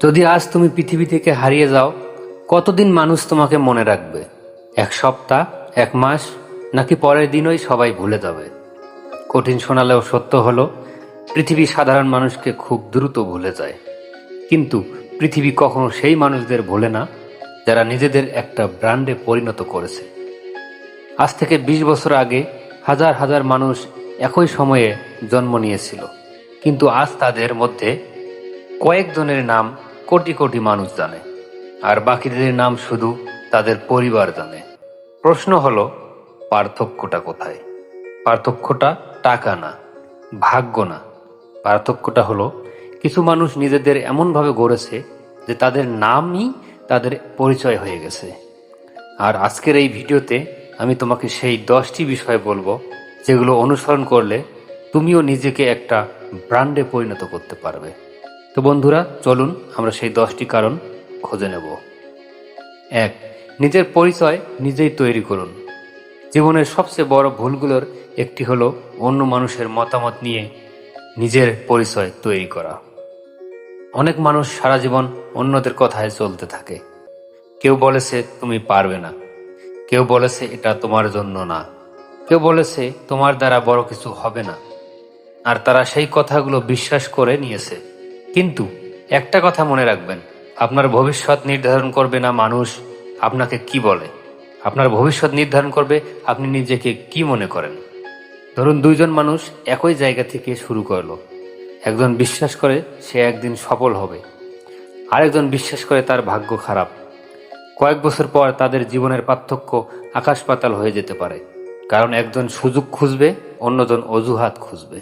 যদি আজ তুমি পৃথিবী থেকে হারিয়ে যাও, কতদিন মানুষ তোমাকে মনে রাখবে? এক সপ্তাহ, এক মাস, নাকি পরের দিনই সবাই ভুলে যাবে? কঠিন শোনালেও সত্য হলো, পৃথিবী সাধারণ মানুষকে খুব দ্রুত ভুলে যায়। কিন্তু পৃথিবী কখনো সেই মানুষদের ভোলে না যারা নিজেদের একটা ব্র্যান্ডে পরিণত করেছে। আজ থেকে ২০ বছর আগে হাজার হাজার মানুষ একই সময়ে জন্ম নিয়েছিল, কিন্তু আজ তাদের মধ্যে কয়েকজনের নাম কোটি কোটি মানুষ জানে, আর বাকিদের নাম শুধু তাদের পরিবার জানে। প্রশ্ন হলো, পার্থক্যটা কোথায়? পার্থক্যটা টাকা না, ভাগ্য না। পার্থক্যটা হলো, কিছু মানুষ নিজেদের এমনভাবে গড়েছে যে তাদের নামই তাদের পরিচয় হয়ে গেছে। আর আজকের এই ভিডিওতে আমি তোমাকে সেই 10টি বিষয় বলবো, যেগুলো অনুসরণ করলে তুমিও নিজেকে একটা ব্র্যান্ডে পরিণত করতে পারবে। তো বন্ধুরা, চলুন আমরা সেই 10টি কারণ খুঁজে নেব। 1. নিজের পরিচয় নিজেই তৈরি করুন। জীবনের সবচেয়ে বড় ভুলগুলোর একটি হলো অন্য মানুষের মতামত নিয়ে নিজের পরিচয় তৈরি করা। অনেক মানুষ সারা জীবন অন্যদের কথায় চলতে থাকে। কেউ বলেছে তুমি পারবে না, কেউ বলেছে এটা তোমার জন্য না, কেউ বলেছে তোমার দ্বারা বড় কিছু হবে না, আর তারা সেই কথাগুলো বিশ্বাস করে নিয়েছে। কিন্তু একটা কথা মনে রাখবেন, আপনার ভবিষ্যৎ নির্ধারণ করবে না মানুষ আপনাকে কি বলে, আপনার ভবিষ্যৎ নির্ধারণ করবে আপনি নিজেকে কি মনে করেন। ধরুন, দুইজন মানুষ একই জায়গা থেকে শুরু করলো। একজন বিশ্বাস করে সে একদিন সফল হবে, আরেকজন বিশ্বাস করে তার ভাগ্য খারাপ। কয়েক বছর পর তাদের জীবনের পার্থক্য আকাশ পাতাল হয়ে যেতে পারে, কারণ একজন সুযোগ খুঁজবে, অন্যজন অজুহাত খুঁজবে।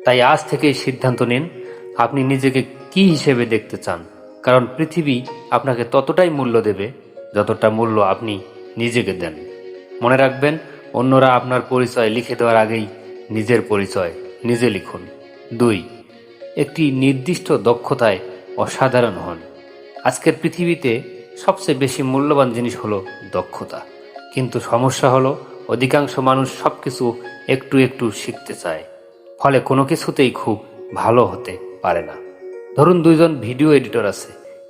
তাই আজ থেকেই সিদ্ধান্ত নিন, আপনি নিজেকে কি হিসেবে দেখতে চান, কারণ পৃথিবী আপনাকে ততটাই মূল্য দেবে যতটা মূল্য আপনি নিজেকে দেন। মনে রাখবেন, অন্যরা আপনার পরিচয় লিখে দেওয়ার আগেই নিজের পরিচয় নিজে লিখুন। 2. একটি নির্দিষ্ট দক্ষতায় অসাধারণ হন। আজকের পৃথিবীতে সবচেয়ে বেশি মূল্যবান জিনিস হলো দক্ষতা, কিন্তু সমস্যা হলো অধিকাংশ মানুষ সবকিছু একটু একটু শিখতে চায়, ফলে কোনো কিছুতেই খুব ভালো হতে পারে না। ধরুন, দুইজন ভিডিও এডিটর আছে,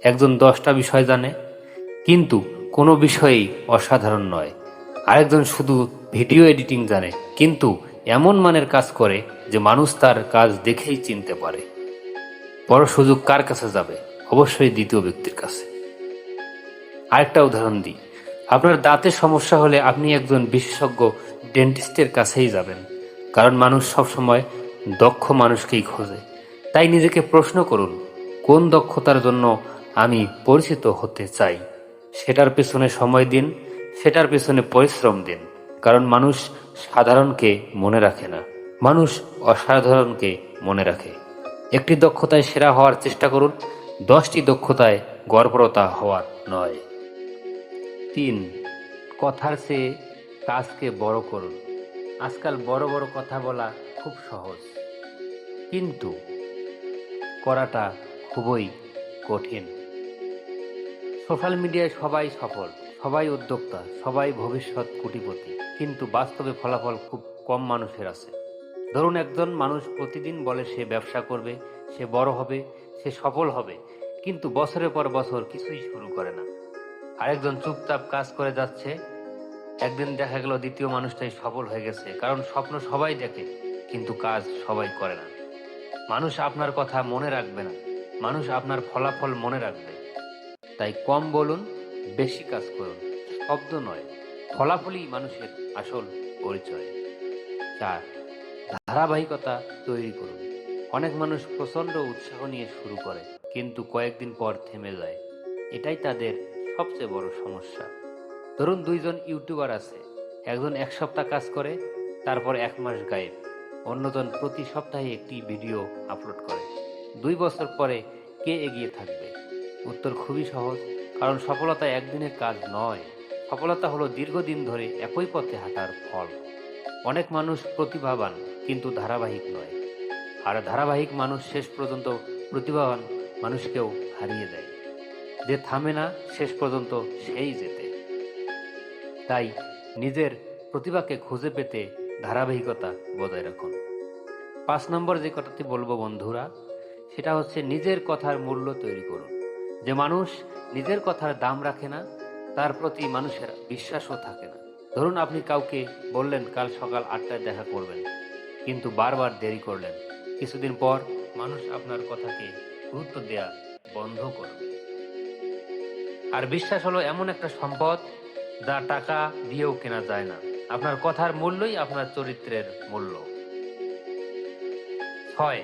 একজন 10টা বিষয় জানে কিন্তু কোনো বিষয়েই অসাধারণ নয়, আরেকজন শুধু ভিডিও এডিটিং জানে কিন্তু এমন মানের কাজ করে যে মানুষ তার কাজ দেখেই চিনতে পারে। বড় সুযোগ কার কাছে যাবে? অবশ্যই দ্বিতীয় ব্যক্তির কাছে। আরেকটা উদাহরণ দিই, আপনার দাঁতের সমস্যা হলে আপনি একজন বিশেষজ্ঞ ডেন্টিস্টের কাছেই যাবেন, কারণ মানুষ সবসময় দক্ষ মানুষকেই খোঁজে। তাই নিজেকে প্রশ্ন করুন, কোন দক্ষতার জন্য আমি পরিচিত হতে চাই? সেটার পেছনে সময় দিন, সেটার পেছনে পরিশ্রম দিন, কারণ মানুষ সাধারণকে মনে রাখে না, মানুষ অসাধারণকে মনে রাখে। একটি দক্ষতায় সেরা হওয়ার চেষ্টা করুন, 10টি দক্ষতায় গর্বরতা হওয়ার নয়। 3. কথার চেয়ে কাজকে বড় করুন। আজকাল বড় বড় কথা বলা খুব সহজ, কিন্তু করাটা খুবই কঠিন। সোশ্যাল মিডিয়ায় সবাই সফল, সবাই উদ্যোক্তা, সবাই ভবিষ্যৎ কোটিপতি, কিন্তু বাস্তবে ফলাফল খুব কম মানুষের আছে। ধরুন, একজন মানুষ প্রতিদিন বলে সে ব্যবসা করবে, সে বড় হবে, সে সফল হবে, কিন্তু বছরের পর বছর কিছুই শুরু করে না। আরেকজন চুপচাপ কাজ করে যাচ্ছে, একদিন দেখা গেল দ্বিতীয় মানুষটাই সফল হয়ে গেছে, কারণ স্বপ্ন সবাই দেখে কিন্তু কাজ সবাই করে না। মানুষ আপনার কথা মনে রাখবে না, মানুষ আপনার ফলাফল মনে রাখবে। তাই কম বলুন, বেশি কাজ করুন, শব্দ নয়, ফলাফলই মানুষের আসল পরিচয়। 4. ধারাবাহিকতা তৈরি করুন। অনেক মানুষ প্রচণ্ড উৎসাহ নিয়ে শুরু করে, কিন্তু কয়েকদিন পর থেমে যায়। এটাই তাদের সবচেয়ে বড় সমস্যা। ধরুন, দুইজন ইউটিউবার আছে, একজন এক সপ্তাহ কাজ করে, তারপর 1 মাস গায়েব। অন্যজন প্রতি সপ্তাহে একটি ভিডিও আপলোড করে। 2 বছর পরে কে এগিয়ে থাকবে? উত্তর খুবই সহজ, কারণ সফলতা একদিনের কাজ নয়, সফলতা হলো দীর্ঘদিন ধরে একই পথে হাঁটার ফল। অনেক মানুষ প্রতিভাবান কিন্তু ধারাবাহিক নয়, আর ধারাবাহিক মানুষ শেষ পর্যন্ত প্রতিভাবান মানুষকেও হারিয়ে দেয়। যে থামে না শেষ পর্যন্ত সেই জেতে। তাই নিজের প্রতিভাকে খুঁজে পেতে ধারাবাহিকতা বজায় রাখুন। 5 নম্বর যে কথাটি বলবো বন্ধুরা, সেটা হচ্ছে নিজের কথার মূল্য তৈরি করুন। যে মানুষ নিজের কথার দাম রাখে না, তার প্রতি মানুষের বিশ্বাসও থাকে না। ধরুন আপনি কাউকে বললেন কাল সকাল 8টায় দেখা করবেন, কিন্তু বারবার দেরি করলেন। কিছুদিন পর মানুষ আপনার কথাকে গুরুত্ব দেয়া বন্ধ করবে। আর বিশ্বাস হলো এমন একটা সম্পদ যা টাকা দিয়েও কেনা যায় না। আপনার কথার মূল্যই আপনার চরিত্রের মূল্য। 6,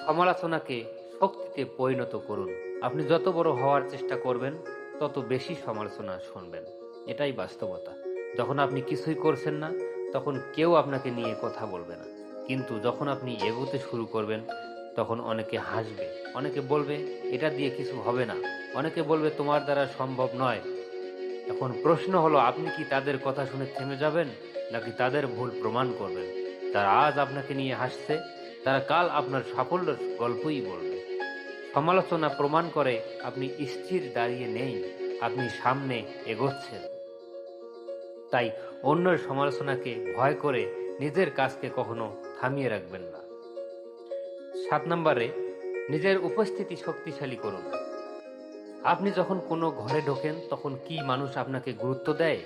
সমালোচনাকে শক্তিতে পরিণত করুন। আপনি যত বড় হওয়ার চেষ্টা করবেন, তত বেশি সমালোচনা শুনবেন। এটাই বাস্তবতা। যখন আপনি কিছুই করছেন না, তখন কেউ আপনাকে নিয়ে কথা বলবে না। কিন্তু যখন আপনি এগোতে শুরু করবেন, তখন অনেকে হাসবে, অনেকে বলবে এটা দিয়ে কিছু হবে না, অনেকে বলবে তোমার দ্বারা সম্ভব নয়। এখন প্রশ্ন হলো, আপনি কি তাদের কথা শুনে থেমে যাবেন, নাকি তাদের ভুল প্রমাণ করবেন? যারা আজ আপনাকে নিয়ে হাসছে, তারা কাল আপনার সাফল্যের গল্পই বলবে। সমালোচনা প্রমাণ করে আপনি স্থির দাঁড়িয়ে নেই, আপনি সামনে এগোচ্ছেন। তাই অন্যের সমালোচনাকে ভয় করে নিজের কাজকে কখনো থামিয়ে রাখবেন না। 7 নম্বরে, নিজের উপস্থিতি শক্তিশালী করুন। আপনি যখন কোনো ঘরে ঢোকেন, তখন কি মানুষ আপনাকে গুরুত্ব দেয়?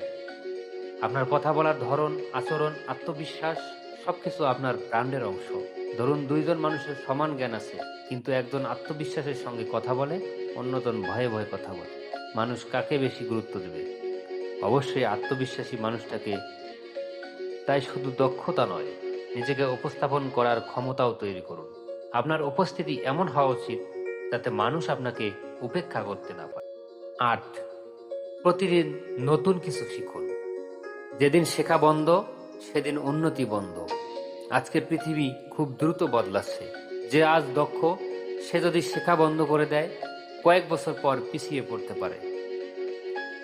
আপনার কথা বলার ধরন, আচরণ, আত্মবিশ্বাস সবকিছু আপনার ব্র্যান্ডের অংশ। ধরুন 2 জন মানুষের সমান জ্ঞান আছে, কিন্তু একজন আত্মবিশ্বাসের সঙ্গে কথা বলে, অন্যজন ভয়ে ভয়ে কথা বলে। মানুষ কাকে বেশি গুরুত্ব দেবে? অবশ্যই আত্মবিশ্বাসী মানুষটাকে। তাই শুধু দক্ষতা নয়, নিজেকে উপস্থাপন করার ক্ষমতাও তৈরি করুন। আপনার উপস্থিতি এমন হওয়া উচিত যাতে মানুষ আপনাকে উপেক্ষা করতে না পারে। 8, প্রতিদিন নতুন কিছু শিখুন। যেদিন শেখা বন্ধ, সেদিন উন্নতি বন্ধ। আজকের পৃথিবী খুব দ্রুত বদলাচ্ছে। যে আজ দক্ষ, সে যদি শেখা বন্ধ করে দেয়, কয়েক বছর পর পিছিয়ে পড়তে পারে।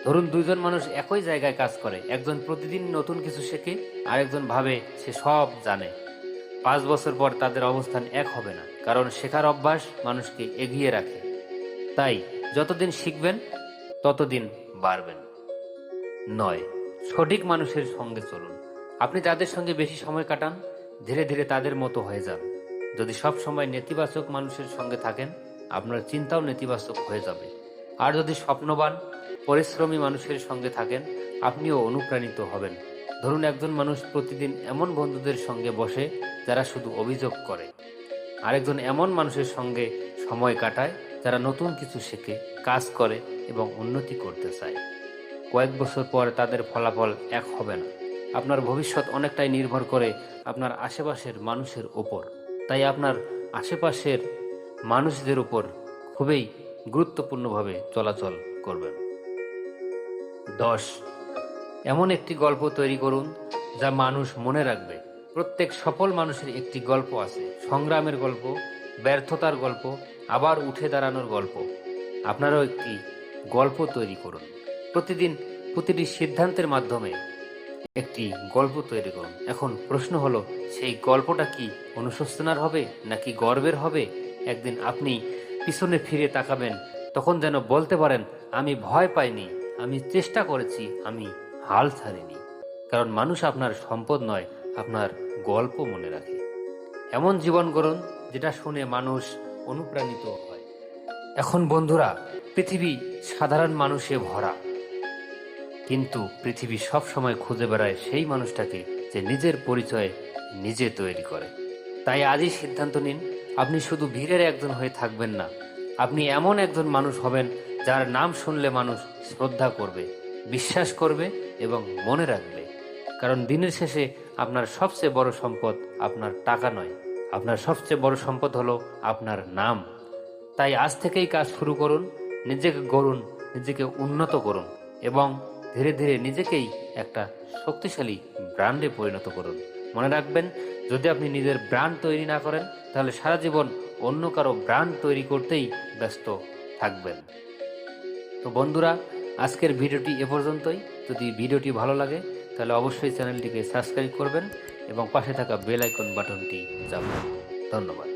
ধরুন 2 জন মানুষ একই জায়গায় কাজ করে, একজন প্রতিদিন নতুন কিছু শেখে, আরেকজন ভাবে সে সব জানে। 5 বছর পর তাদের অবস্থান এক হবে না, কারণ শেখার অভ্যাস মানুষকে এগিয়ে রাখে। তাই যতদিন শিখবেন, ততদিন বাড়বেন। 9, সঠিক মানুষের সঙ্গে চলুন। আপনি যাদের সঙ্গে বেশি সময় কাটান, ধীরে ধীরে তাদের মতো হয়ে যান। যদি সব সময় নেতিবাচক মানুষের সঙ্গে থাকেন, আপনার চিন্তাও নেতিবাচক হয়ে যাবে। আর যদি স্বপ্নবান, পরিশ্রমী মানুষের সঙ্গে থাকেন, আপনিও অনুপ্রাণিত হবেন। ধরুন একজন মানুষ প্রতিদিন এমন বন্ধুদের সঙ্গে বসে যারা শুধু অভিযোগ করে, আরেকজন এমন মানুষের সঙ্গে সময় কাটায় যারা নতুন কিছু শেখে, কাজ করে এবং উন্নতি করতে চায়। কয়েক বছর পর তাদের ফলাফল এক হবে না। আপনার ভবিষ্যৎ অনেকটাই নির্ভর করে আপনার আশেপাশের মানুষের ওপর। তাই আপনার আশেপাশের মানুষদের উপর খুবই গুরুত্বপূর্ণভাবে চলাচল করবেন। 10, এমন একটি গল্প তৈরি করুন যা মানুষ মনে রাখবে। প্রত্যেক সফল মানুষের একটি গল্প আছে, সংগ্রামের গল্প, ব্যর্থতার গল্প, আবার উঠে দাঁড়ানোর গল্প। আপনারাও একটি গল্প তৈরি করুন। প্রতিদিন প্রতিটি সিদ্ধান্তের মাধ্যমে একটি গল্প তৈরি করুন। এখন প্রশ্ন হলো, সেই গল্পটা কি অনুশোচনার হবে নাকি গর্বের হবে? একদিন আপনি পিছনে ফিরে তাকাবেন, তখন যেন বলতে পারেন, আমি ভয় পাইনি, আমি চেষ্টা করেছি, আমি হাল ছাড়িনি। কারণ মানুষ আপনার সম্পদ নয়, আপনার গল্প মনে রাখে। এমন জীবন গড়ুন যেটা শুনে মানুষ অনুপ্রাণিত হয়। এখন বন্ধুরা, পৃথিবী সাধারণ মানুষে ভরা, কিন্তু পৃথিবী সব সময় খুঁজে বেড়ায় সেই মানুষটাকে যে নিজের পরিচয় নিজে তৈরি করে। তাই আজই সিদ্ধান্ত নিন, আপনি শুধু ভিড়ের একজন হয়ে থাকবেন না, আপনি এমন একজন মানুষ হবেন যার নাম শুনলে মানুষ শ্রদ্ধা করবে, বিশ্বাস করবে এবং মনে রাখবে। কারণ দিনের শেষে আপনার সবচেয়ে বড় সম্পদ আপনার টাকা নয়, আপনার সবচেয়ে বড় সম্পদ হলো আপনার নাম। তাই আজ থেকেই কাজ শুরু করুন, নিজেকে গড়ুন, নিজেকে উন্নত করুন এবং ধীরে ধীরে নিজেকেই একটা শক্তিশালী ব্র্যান্ডে পরিণত করুন। মনে রাখবেন, যদি আপনি নিজের ব্র্যান্ড তৈরি না করেন, তাহলে সারা জীবন অন্য কারো ব্র্যান্ড তৈরি করতেই ব্যস্ত থাকবেন। তো বন্ধুরা, আজকের ভিডিওটি এ পর্যন্তই। যদি ভিডিওটি ভালো লাগে তাহলে অবশ্যই চ্যানেলটিকে সাবস্ক্রাইব করবেন এবং পাশে থাকা বেল আইকন বাটনটি চাপবেন। ধন্যবাদ।